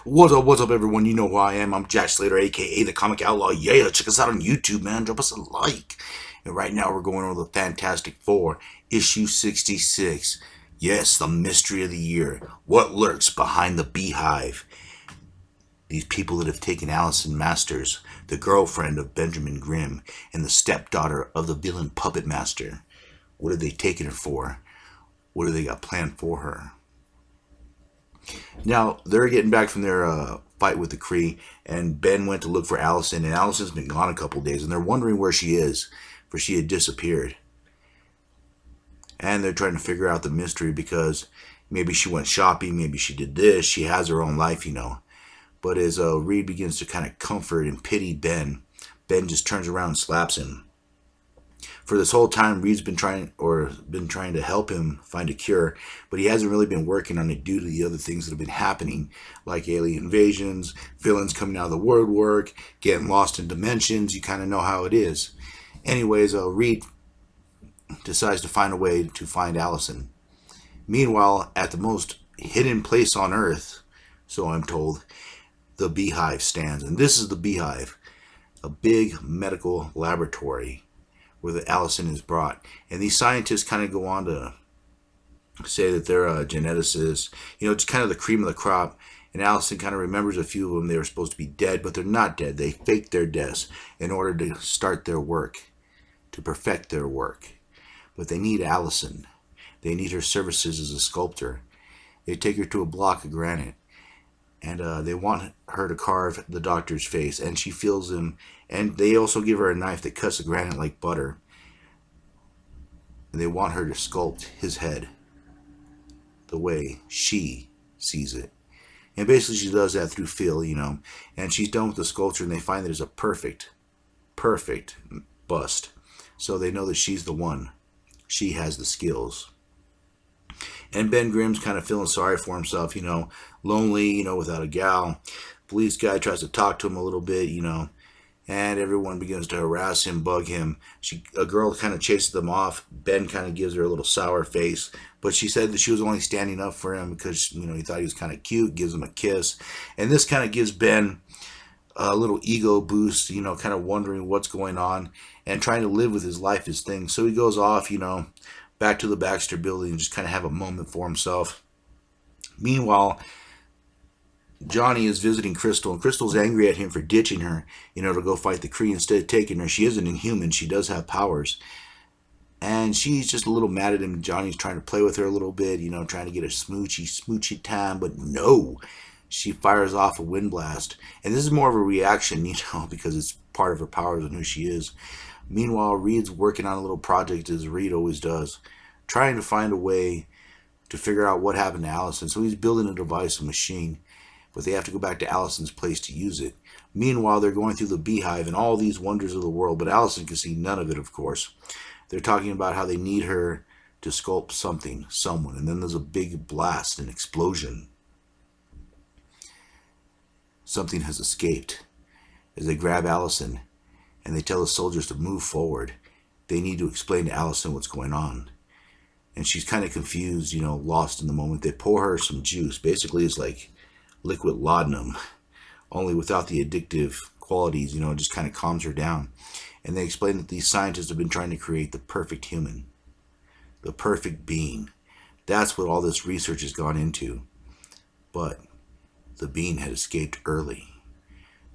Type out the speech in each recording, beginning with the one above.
What's up, everyone? You know who I am. I'm Jack Slater, aka the Comic Outlaw. Yeah, check us out on YouTube, man. Drop us a like. And right now, we're going over the Fantastic Four, issue 66. Yes, the mystery of the year. What lurks behind the beehive? These people that have taken Allison Masters, the girlfriend of Benjamin Grimm, and the stepdaughter of the villain Puppet Master. What have they taken her for? What do they got planned for her? Now, they're getting back from their fight with the Kree, and Ben went to look for Allison, and Allison's been gone a couple days, and they're wondering where she is, for she had disappeared. And they're trying to figure out the mystery because maybe she went shopping, maybe she did this, she has her own life, you know. But as Reed begins to kind of comfort and pity Ben, Ben just turns around and slaps him. For this whole time, Reed's been trying to help him find a cure, but he hasn't really been working on it due to the other things that have been happening, like alien invasions, villains coming out of the woodwork, getting lost in dimensions. You kind of know how it is. Anyways, Reed decides to find a way to find Allison. Meanwhile, at the most hidden place on Earth, so I'm told, the Beehive stands. And this is the Beehive, a big medical laboratory where the Allison is brought. And these scientists kind of go on to say that they're geneticists. You know, it's kind of the cream of the crop. And Allison kind of remembers a few of them. They were supposed to be dead, but they're not dead. They faked their deaths in order to start their work, to perfect their work. But they need Allison. They need her services as a sculptor. They take her to a block of granite, and they want her to carve the doctor's face, and she feels him. And they also give her a knife that cuts the granite like butter. And they want her to sculpt his head the way she sees it. And basically she does that through feel, you know. And she's done with the sculpture, and they find that it's a perfect bust. So they know that she's the one. She has the skills. And Ben Grimm's kind of feeling sorry for himself, you know, lonely, you know, without a gal. Police guy tries to talk to him a little bit, you know, and everyone begins to harass him, bug him. A girl kind of chases them off. Ben kind of gives her a little sour face, but she said that she was only standing up for him because, you know, he thought he was kind of cute, gives him a kiss. And this kind of gives Ben a little ego boost, you know, kind of wondering what's going on and trying to live with his life, his thing. So he goes off, you know, back to the Baxter building and just kind of have a moment for himself. Meanwhile, Johnny is visiting Crystal, and Crystal's angry at him for ditching her, you know, to go fight the Kree instead of taking her. She is an Inhuman. She does have powers. And she's just a little mad at him. Johnny's trying to play with her a little bit, you know, trying to get a smoochy time, but no. She fires off a wind blast. And this is more of a reaction, you know, because it's part of her powers and who she is. Meanwhile, Reed's working on a little project, as Reed always does, trying to find a way to figure out what happened to Allison. So he's building a device, a machine, but they have to go back to Allison's place to use it. Meanwhile, they're going through the Beehive and all these wonders of the world, but Allison can see none of it, of course. They're talking about how they need her to sculpt something, someone, and then there's a big blast, an explosion. Something has escaped. As they grab Allison and they tell the soldiers to move forward, they need to explain to Allison what's going on. And she's kind of confused, you know, lost in the moment. They pour her some juice. Basically, it's like liquid laudanum, only without the addictive qualities, you know, it just kind of calms her down. And they explain that these scientists have been trying to create the perfect human, the perfect being. That's what all this research has gone into. But the being had escaped early,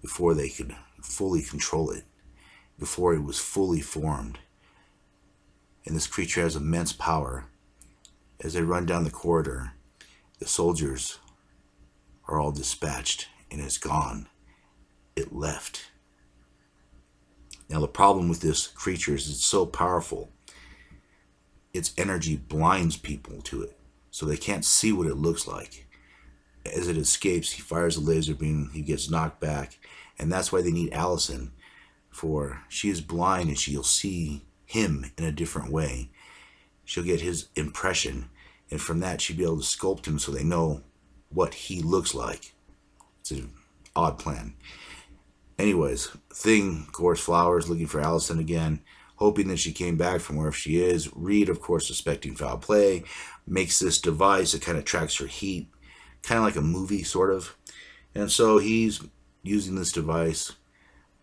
before they could fully control it, before it was fully formed. And this creature has immense power. As they run down the corridor, the soldiers are all dispatched, and it's gone. It left. Now the problem with this creature is it's so powerful. Its energy blinds people to it, so they can't see what it looks like. As it escapes, he fires a laser beam, he gets knocked back, and that's why they need Allison, for she is blind and she'll see him in a different way. She'll get his impression, and from that she'll be able to sculpt him so they know what he looks like. It's an odd plan. Anyways, Thing, of course, Flowers looking for Allison again, hoping that she came back from wherever she is. Reed, of course, suspecting foul play, makes this device that kind of tracks her heat, kind of like a movie, sort of. And so he's using this device,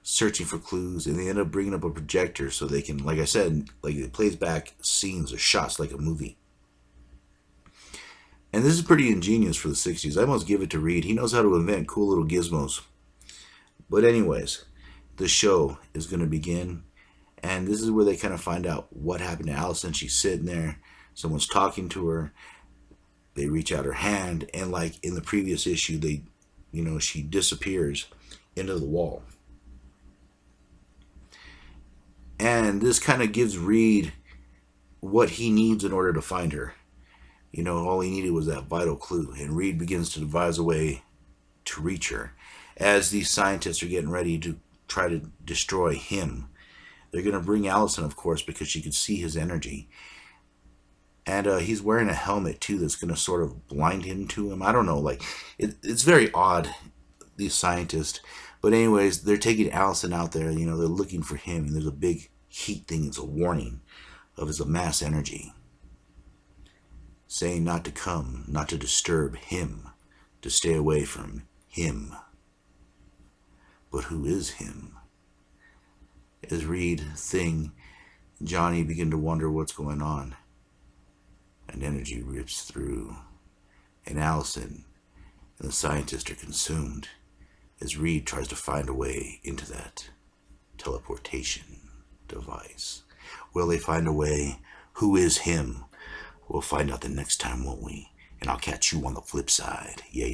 searching for clues, and they end up bringing up a projector so they can, like I said, like it plays back scenes or shots like a movie. And this is pretty ingenious for the 60s. I must give it to Reed. He knows how to invent cool little gizmos. But anyways, the show is going to begin. And this is where they kind of find out what happened to Allison. She's sitting there. Someone's talking to her. They reach out her hand. And like in the previous issue, she disappears into the wall. And this kind of gives Reed what he needs in order to find her. All he needed was that vital clue. And Reed begins to devise a way to reach her. As these scientists are getting ready to try to destroy him, they're going to bring Allison, of course, because she could see his energy. And he's wearing a helmet, too, that's going to sort of blind him to him. I don't know. It's very odd, these scientists. But anyways, they're taking Allison out there. They're looking for him. And there's a big heat thing. It's a warning of his mass energy, saying not to come, not to disturb him, to stay away from him. But who is him? As Reed, Thing, Johnny begin to wonder what's going on. An energy rips through, and Allison and the scientist are consumed as Reed tries to find a way into that teleportation device. Will they find a way? Who is him? We'll find out the next time, won't we? And I'll catch you on the flip side. Yeah.